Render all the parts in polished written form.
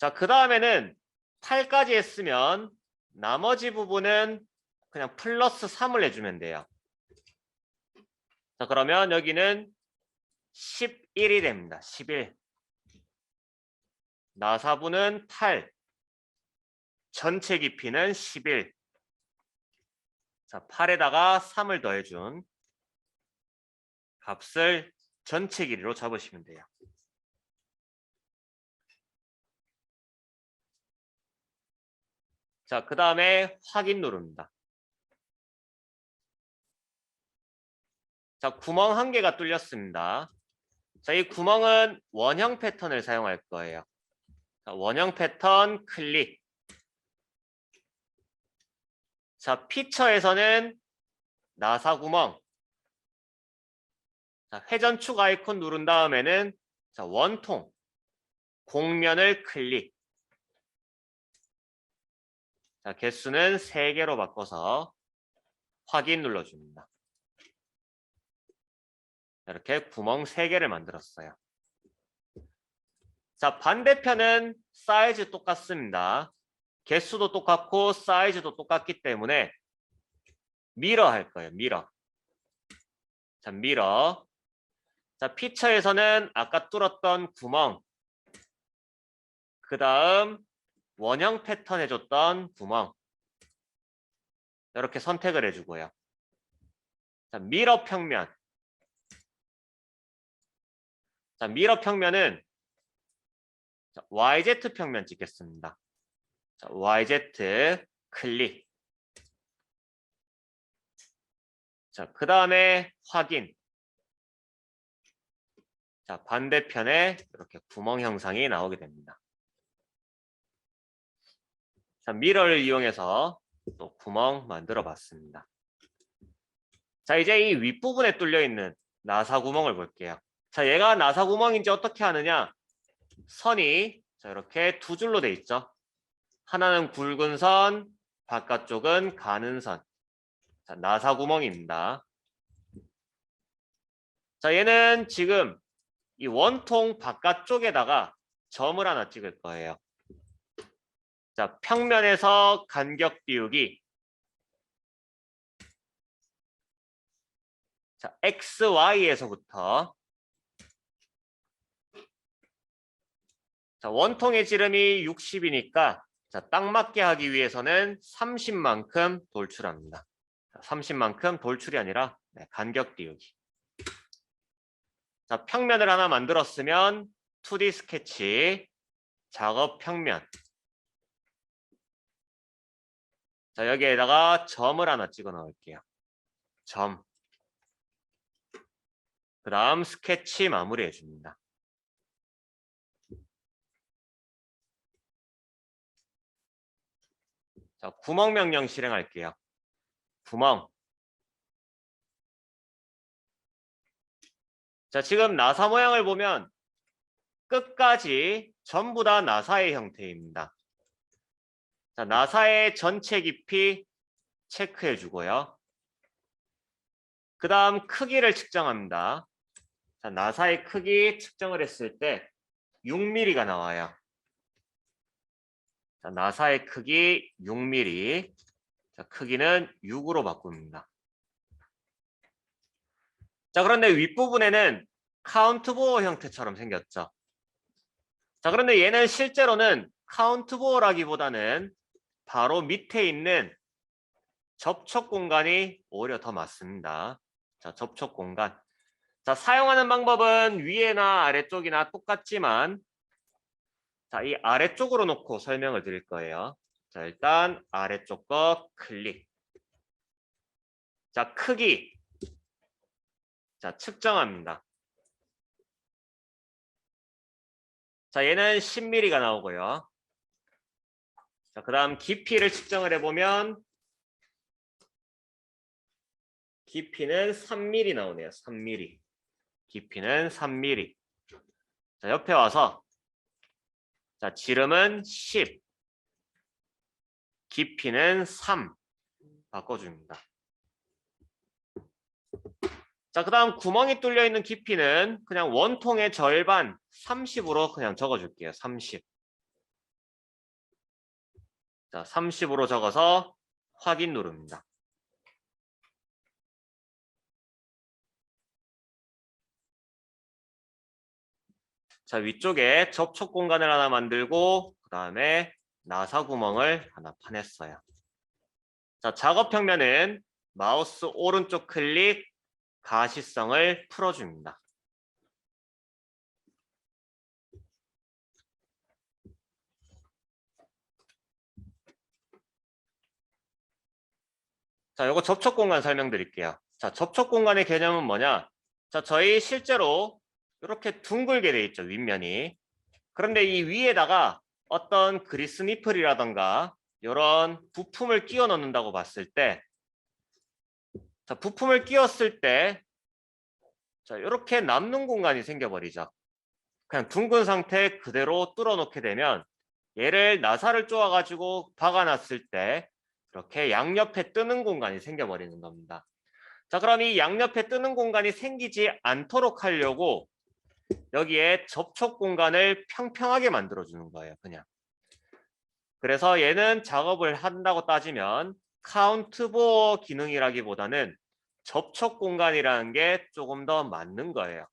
자, 그 다음에는 8까지 했으면 나머지 부분은 그냥 플러스 3을 해주면 돼요. 자, 그러면 여기는 11이 됩니다. 11. 나사부는 8. 전체 깊이는 11. 자, 8에다가 3을 더해준 값을 전체 길이로 잡으시면 돼요. 자, 그 다음에 확인 누릅니다. 자, 구멍 한 개가 뚫렸습니다. 자, 이 구멍은 원형 패턴을 사용할 거예요. 자, 원형 패턴 클릭. 자, 피처에서는 나사 구멍. 자, 회전축 아이콘 누른 다음에는 자, 원통. 곡면을 클릭. 자, 개수는 3개로 바꿔서 확인 눌러줍니다. 이렇게 구멍 3개를 만들었어요. 자, 반대편은 사이즈 똑같습니다. 개수도 똑같고 사이즈도 똑같기 때문에 미러 할 거예요. 미러. 자, 미러. 자, 피처에서는 아까 뚫었던 구멍. 그 다음 원형 패턴 해줬던 구멍. 이렇게 선택을 해주고요. 자, 미러 평면. 자, 미러 평면은 자, YZ 평면 찍겠습니다. 자, YZ 클릭. 자, 그 다음에 확인. 자, 반대편에 이렇게 구멍 형상이 나오게 됩니다. 자, 미러를 이용해서 또 구멍 만들어 봤습니다. 자, 이제 이 윗부분에 뚫려 있는 나사 구멍을 볼게요. 자, 얘가 나사 구멍인지 어떻게 하느냐? 선이 자, 이렇게 두 줄로 돼 있죠. 하나는 굵은 선, 바깥쪽은 가는 선. 자, 나사 구멍입니다. 자, 얘는 지금 이 원통 바깥쪽에다가 점을 하나 찍을 거예요. 자, 평면에서 간격 띄우기. 자, XY에서부터 자, 원통의 지름이 60이니까 자, 딱 맞게 하기 위해서는 30만큼 돌출합니다. 30만큼 돌출이 아니라 간격 띄우기. 자, 평면을 하나 만들었으면 2D 스케치, 작업 평면. 자, 여기에다가 점을 하나 찍어 넣을게요. 점. 그 다음 스케치 마무리 해줍니다. 자, 구멍 명령 실행할게요. 구멍. 자, 지금 나사 모양을 보면 끝까지 전부 다 나사의 형태입니다. 자, 나사의 전체 깊이 체크해 주고요. 그 다음 크기를 측정합니다. 자, 나사의 크기 측정을 했을 때 6mm가 나와요. 자, 나사의 크기 6mm. 자, 크기는 6으로 바꿉니다. 자, 그런데 윗부분에는 카운트보어 형태처럼 생겼죠. 자, 그런데 얘는 실제로는 카운트보어라기보다는 바로 밑에 있는 접촉 공간이 오히려 더 맞습니다. 자, 접촉 공간. 자, 사용하는 방법은 위에나 아래쪽이나 똑같지만 자, 이 아래쪽으로 놓고 설명을 드릴 거예요. 자, 일단 아래쪽 거 클릭. 자, 크기. 자, 측정합니다. 자, 얘는 10mm가 나오고요. 자, 그 다음 깊이를 측정을 해보면 깊이는 3mm 나오네요. 3mm. 깊이는 3mm. 자, 옆에 와서 자, 지름은 10. 깊이는 3. 바꿔줍니다. 자, 그 다음 구멍이 뚫려 있는 깊이는 그냥 원통의 절반 30으로 그냥 적어줄게요. 30. 자, 30으로 적어서 확인 누릅니다. 자, 위쪽에 접촉 공간을 하나 만들고 그 다음에 나사 구멍을 하나 파냈어요. 자, 작업 평면은 마우스 오른쪽 클릭 가시성을 풀어줍니다. 자, 요거 접촉 공간 설명드릴게요. 자, 접촉 공간의 개념은 뭐냐? 자, 저희 실제로 이렇게 둥글게 돼 있죠, 윗면이. 그런데 이 위에다가 어떤 그리스 니플이라던가 이런 부품을 끼워 넣는다고 봤을 때, 자, 부품을 끼웠을 때, 자, 이렇게 남는 공간이 생겨버리죠. 그냥 둥근 상태 그대로 뚫어놓게 되면 얘를 나사를 쪼아가지고 박아놨을 때 이렇게 양옆에 뜨는 공간이 생겨버리는 겁니다. 자, 그럼 이 양옆에 뜨는 공간이 생기지 않도록 하려고 여기에 접촉 공간을 평평하게 만들어주는 거예요, 그냥. 그래서 얘는 작업을 한다고 따지면 카운트 보어 기능이라기보다는 접촉 공간이라는 게 조금 더 맞는 거예요.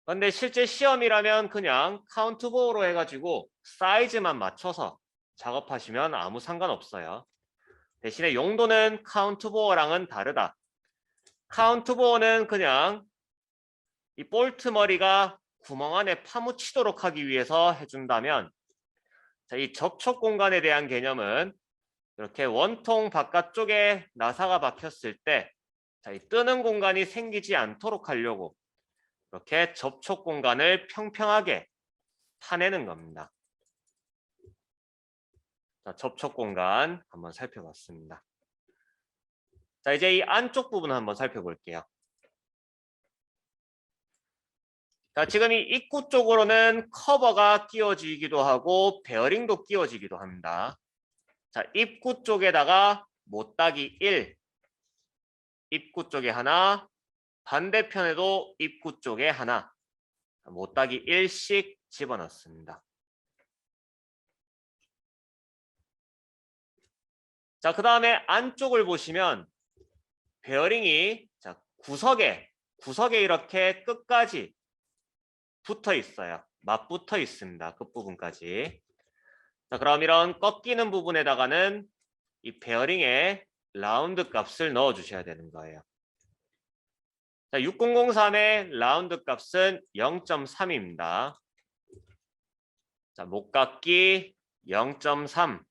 근데 실제 시험이라면 그냥 카운트 보어로 해가지고 사이즈만 맞춰서 작업하시면 아무 상관없어요. 대신에 용도는 카운트 보어랑은 다르다. 카운트 보어는 그냥 이 볼트 머리가 구멍 안에 파묻히도록 하기 위해서 해준다면, 자, 이 접촉 공간에 대한 개념은 이렇게 원통 바깥쪽에 나사가 박혔을 때, 자, 이 뜨는 공간이 생기지 않도록 하려고 이렇게 접촉 공간을 평평하게 파내는 겁니다. 자, 접촉 공간 한번 살펴봤습니다. 자, 이제 이 안쪽 부분 한번 살펴볼게요. 자, 지금 이 입구 쪽으로는 커버가 끼워지기도 하고 베어링도 끼워지기도 합니다. 자, 입구 쪽에다가 못따기 1, 입구 쪽에 하나, 반대편에도 입구 쪽에 하나, 못따기 1씩 집어넣습니다. 자, 그 다음에 안쪽을 보시면 베어링이 자, 구석에 이렇게 끝까지 붙어 있어요. 맞붙어 있습니다. 끝부분까지. 자, 그럼 이런 꺾이는 부분에다가는 이 베어링에 라운드 값을 넣어 주셔야 되는 거예요. 자, 6003의 라운드 값은 0.3입니다. 자, 목깎기 0.3.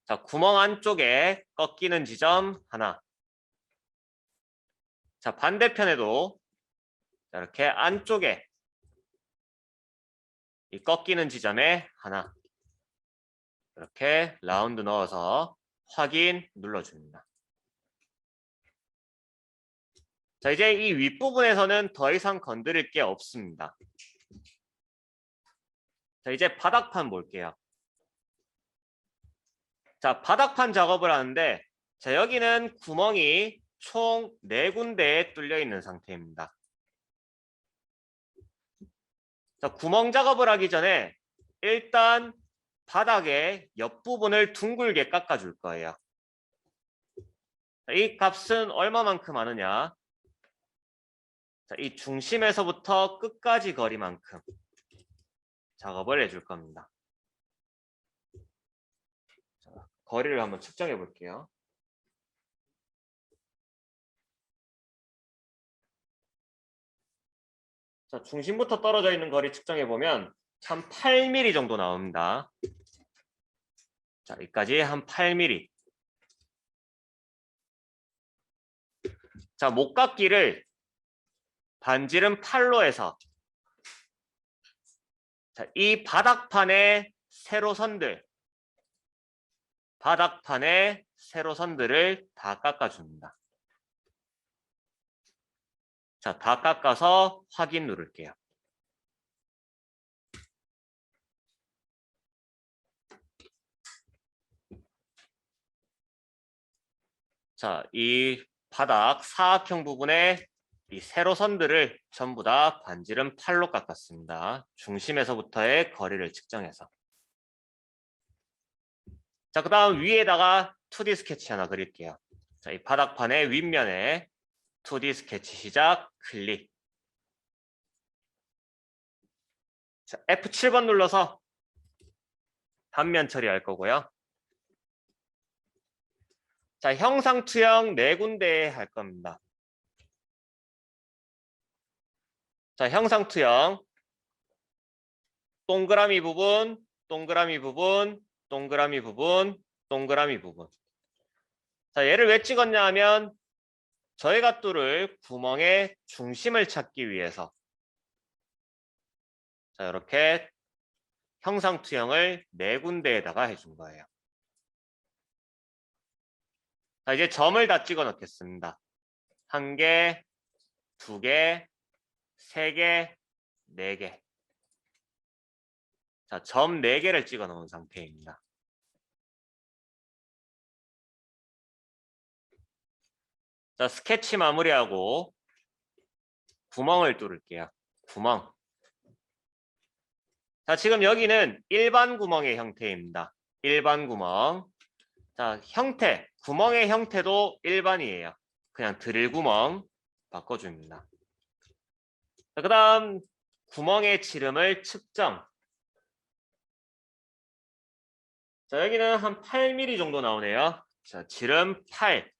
자, 구멍 안쪽에 꺾이는 지점 하나. 자, 반대편에도 이렇게 안쪽에 이 꺾이는 지점에 하나. 이렇게 라운드 넣어서 확인 눌러줍니다. 자, 이제 이 윗부분에서는 더 이상 건드릴 게 없습니다. 자, 이제 바닥판 볼게요. 자, 바닥판 작업을 하는데, 자, 여기는 구멍이 총 4군데에 뚫려 있는 상태입니다. 자, 구멍 작업을 하기 전에 일단 바닥의 옆부분을 둥글게 깎아줄 거예요. 자, 이 값은 얼마만큼 하느냐? 자, 이 중심에서부터 끝까지 거리만큼 작업을 해줄 겁니다. 자, 거리를 한번 측정해 볼게요. 자, 중심부터 떨어져 있는 거리 측정해 보면 한 8mm 정도 나옵니다. 자, 여기까지 한 8mm. 자, 목깎기를 반지름 8로 해서 자, 이 바닥판의 세로선들, 바닥판의 세로선들을 다 깎아줍니다. 자, 다 깎아서 확인 누를게요. 자, 이 바닥 사각형 부분에 이 세로선들을 전부 다 반지름 8로 깎았습니다. 중심에서부터의 거리를 측정해서. 자, 그 다음 위에다가 2D 스케치 하나 그릴게요. 자, 이 바닥판의 윗면에 2D 스케치 시작, 클릭. 자, F7번 눌러서 단면 처리할 거고요. 자, 형상 투영 4군데 할 겁니다. 자, 형상 투영. 동그라미 부분, 동그라미 부분, 동그라미 부분, 동그라미 부분. 자, 얘를 왜 찍었냐 하면 저희가 뚫을 구멍의 중심을 찾기 위해서 자, 이렇게 형상 투영을 4군데에다가 해준 거예요. 자, 이제 점을 다 찍어 넣겠습니다. 1개, 2개, 3개, 4개. 자, 점 4개를 찍어 놓은 상태입니다. 자, 스케치 마무리하고 구멍을 뚫을게요. 구멍. 자, 지금 여기는 일반 구멍의 형태입니다. 일반 구멍. 자, 형태, 구멍의 형태도 일반이에요. 그냥 드릴 구멍 바꿔줍니다. 자, 그 다음 구멍의 지름을 측정. 자, 여기는 한 8mm 정도 나오네요. 자, 지름 8.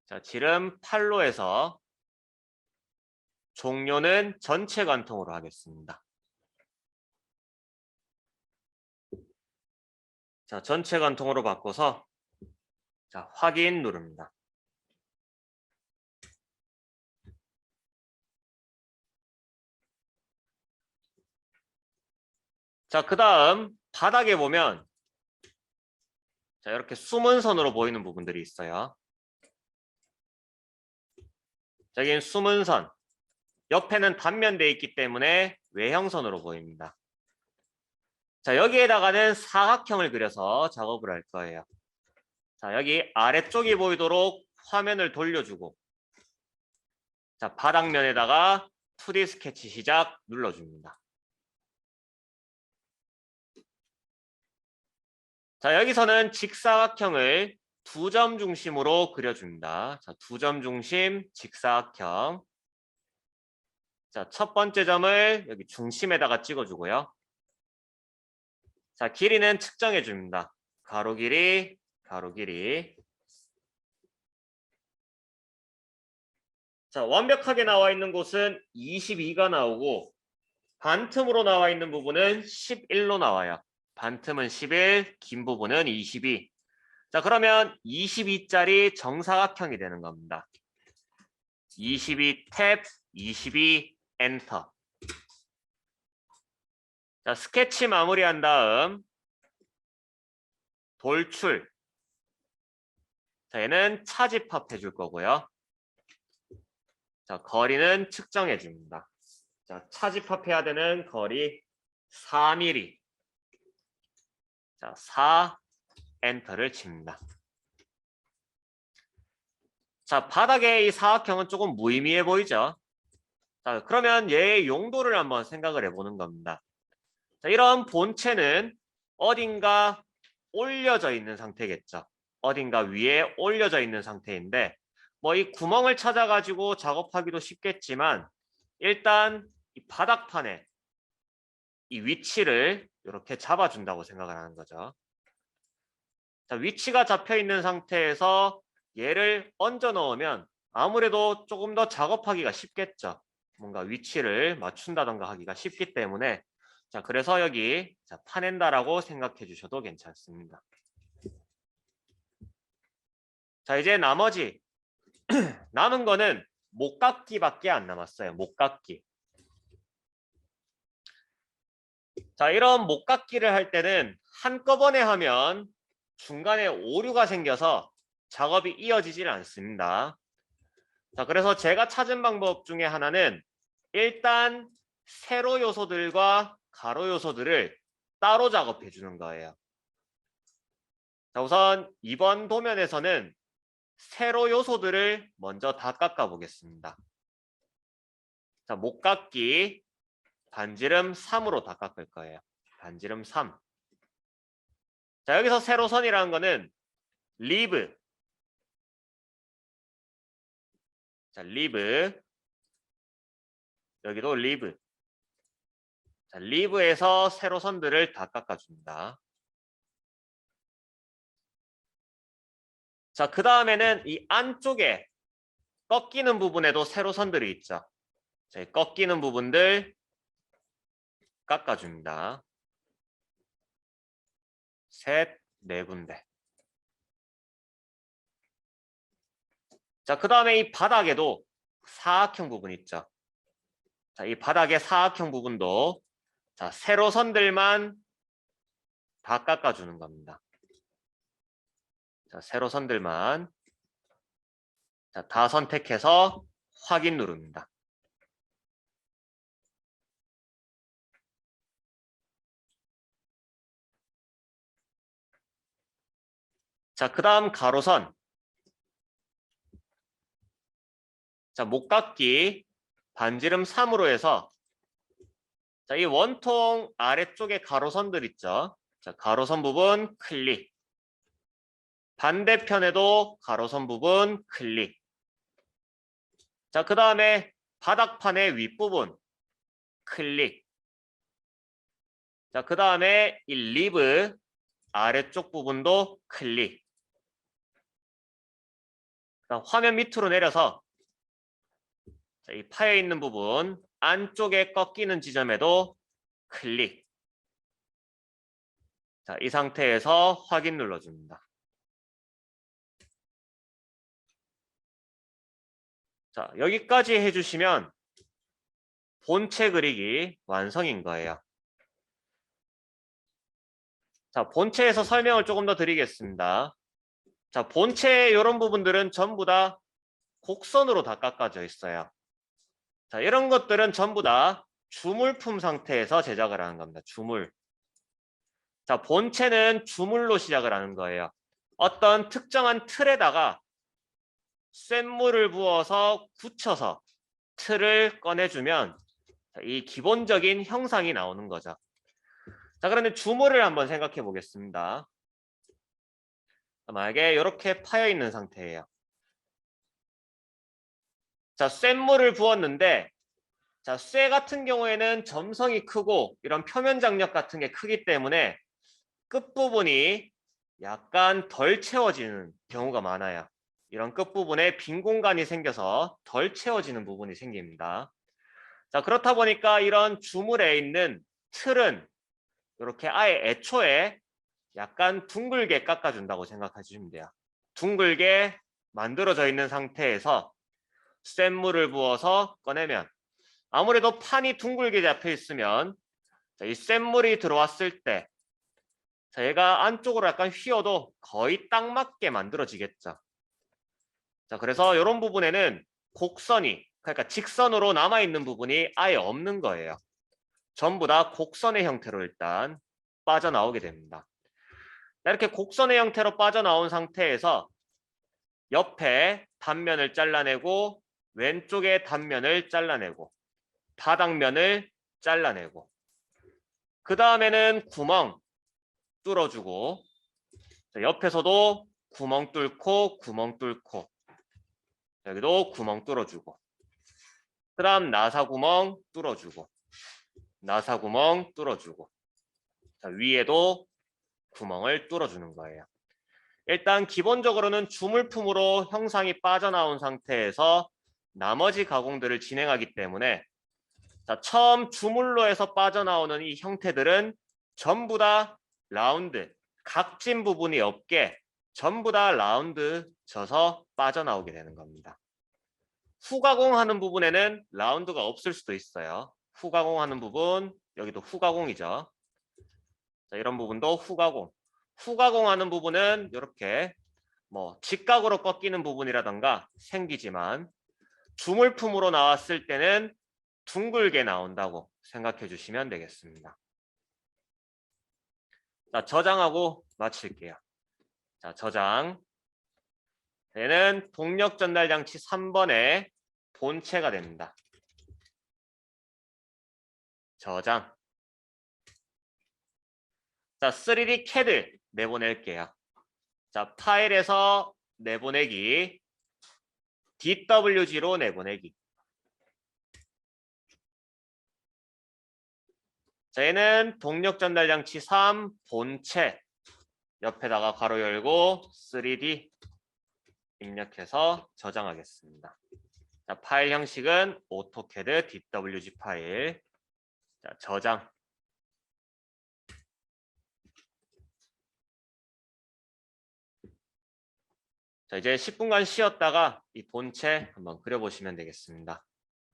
자, 지름 8로 해서 종료는 전체 관통으로 하겠습니다. 자, 전체 관통으로 바꿔서 자, 확인 누릅니다. 자, 그 다음 바닥에 보면 자, 이렇게 숨은 선으로 보이는 부분들이 있어요. 여기는 숨은 선. 옆에는 단면되어 있기 때문에 외형선으로 보입니다. 자, 여기에다가는 사각형을 그려서 작업을 할 거예요. 자, 여기 아래쪽이 보이도록 화면을 돌려주고 자, 바닥면에다가 2D 스케치 시작 눌러줍니다. 자, 여기서는 직사각형을 2점 중심으로 그려줍니다. 자, 2점 중심 직사각형. 자, 첫 번째 점을 여기 중심에다가 찍어주고요. 자, 길이는 측정해 줍니다. 가로 길이, 가로 길이. 자, 완벽하게 나와 있는 곳은 22가 나오고 반틈으로 나와 있는 부분은 11로 나와요. 반틈은 11, 긴 부분은 22. 자, 그러면 22짜리 정사각형이 되는 겁니다. 22 탭, 22 엔터. 자, 스케치 마무리한 다음 돌출. 자, 얘는 차집합 해줄 거고요. 자, 거리는 측정해 줍니다. 자, 차집합해야 되는 거리 4mm. 자, 4 엔터를 칩니다. 자, 바닥에 이 사각형은 조금 무의미해 보이죠? 자, 그러면 얘의 용도를 한번 생각을 해보는 겁니다. 자, 이런 본체는 어딘가 올려져 있는 상태겠죠. 어딘가 위에 올려져 있는 상태인데 뭐 이 구멍을 찾아가지고 작업하기도 쉽겠지만 일단 이 바닥판에 이 위치를 이렇게 잡아준다고 생각을 하는 거죠. 자, 위치가 잡혀 있는 상태에서 얘를 얹어 넣으면 아무래도 조금 더 작업하기가 쉽겠죠. 뭔가 위치를 맞춘다던가 하기가 쉽기 때문에 자, 그래서 여기 자, 파낸다라고 생각해 주셔도 괜찮습니다. 자, 이제 나머지 남은 거는 목깎기밖에 안 남았어요. 목깎기. 자, 이런 목깎기를 할 때는 한꺼번에 하면 중간에 오류가 생겨서 작업이 이어지질 않습니다. 자, 그래서 제가 찾은 방법 중에 하나는 일단 세로 요소들과 가로 요소들을 따로 작업해 주는 거예요. 자, 우선 이번 도면에서는 세로 요소들을 먼저 다 깎아 보겠습니다. 자, 목깎기 반지름 3으로 다 깎을 거예요. 반지름 3. 자, 여기서 세로선이라는 거는 리브. 자, 리브. 여기도 리브. 자, 리브에서 세로선들을 다 깎아줍니다. 자, 그 다음에는 이 안쪽에 꺾이는 부분에도 세로선들이 있죠. 자, 이 꺾이는 부분들 깎아줍니다. 셋, 네 군데. 자, 그 다음에 이 바닥에도 사각형 부분 있죠. 자, 이 바닥의 사각형 부분도 자, 세로선들만 다 깎아주는 겁니다. 자, 세로선들만 자, 다 선택해서 확인 누릅니다. 자, 그 다음 가로선. 자, 목깎기 반지름 3으로 해서 자, 이 원통 아래쪽에 가로선들 있죠. 자, 가로선 부분 클릭. 반대편에도 가로선 부분 클릭. 자, 그 다음에 바닥판의 윗부분 클릭. 자, 그 다음에 이 리브 아래쪽 부분도 클릭. 화면 밑으로 내려서 자, 이 파여 있는 부분 안쪽에 꺾이는 지점에도 클릭. 자, 이 상태에서 확인 눌러줍니다. 자, 여기까지 해주시면 본체 그리기 완성인 거예요. 자, 본체에서 설명을 조금 더 드리겠습니다. 자, 본체 이런 부분들은 전부 다 곡선으로 다 깎아져 있어요. 자, 이런 것들은 전부 다 주물품 상태에서 제작을 하는 겁니다. 주물. 자, 본체는 주물로 시작을 하는 거예요. 어떤 특정한 틀에다가 쇳물을 부어서 굳혀서 틀을 꺼내주면 이 기본적인 형상이 나오는 거죠. 자, 그런데 주물을 한번 생각해 보겠습니다. 만약에 이렇게 파여 있는 상태예요. 자, 쇳물을 부었는데 자, 쇠 같은 경우에는 점성이 크고 이런 표면 장력 같은 게 크기 때문에 끝부분이 약간 덜 채워지는 경우가 많아요. 이런 끝부분에 빈 공간이 생겨서 덜 채워지는 부분이 생깁니다. 자, 그렇다 보니까 이런 주물에 있는 틀은 이렇게 아예 애초에 약간 둥글게 깎아준다고 생각하시면 돼요. 둥글게 만들어져 있는 상태에서 쇳물을 부어서 꺼내면 아무래도 판이 둥글게 잡혀 있으면 이 쇳물이 들어왔을 때 얘가 안쪽으로 약간 휘어도 거의 딱 맞게 만들어지겠죠. 자, 그래서 이런 부분에는 곡선이 그러니까 직선으로 남아있는 부분이 아예 없는 거예요. 전부 다 곡선의 형태로 일단 빠져나오게 됩니다. 이렇게 곡선의 형태로 빠져나온 상태에서 옆에 단면을 잘라내고 왼쪽의 단면을 잘라내고 바닥면을 잘라내고 그 다음에는 구멍 뚫어주고 옆에서도 구멍 뚫고 여기도 구멍 뚫어주고 그 다음 나사구멍 뚫어주고 나사구멍 뚫어주고 자, 위에도 구멍을 뚫어주는 거예요. 일단 기본적으로는 주물품으로 형상이 빠져나온 상태에서 나머지 가공들을 진행하기 때문에 자, 처음 주물로 해서 빠져나오는 이 형태들은 전부 다 라운드, 각진 부분이 없게 전부 다 라운드 져서 빠져나오게 되는 겁니다. 후가공하는 부분에는 라운드가 없을 수도 있어요. 후가공하는 부분, 여기도 후가공이죠. 자, 이런 부분도 후가공. 후가공하는 부분은 이렇게 뭐 직각으로 꺾이는 부분이라던가 생기지만 주물품으로 나왔을 때는 둥글게 나온다고 생각해 주시면 되겠습니다. 자, 저장하고 마칠게요. 자, 저장. 얘는 동력 전달 장치 3번의 본체가 됩니다. 저장. 자, 3D CAD 내보낼게요. 자, 파일에서 내보내기, DWG로 내보내기. 자, 얘는 동력 전달 장치 3 본체 옆에다가 괄호 열고 3D 입력해서 저장하겠습니다. 자, 파일 형식은 오토캐드 DWG 파일. 자, 저장. 자, 이제 10분간 쉬었다가 이 본체 한번 그려보시면 되겠습니다.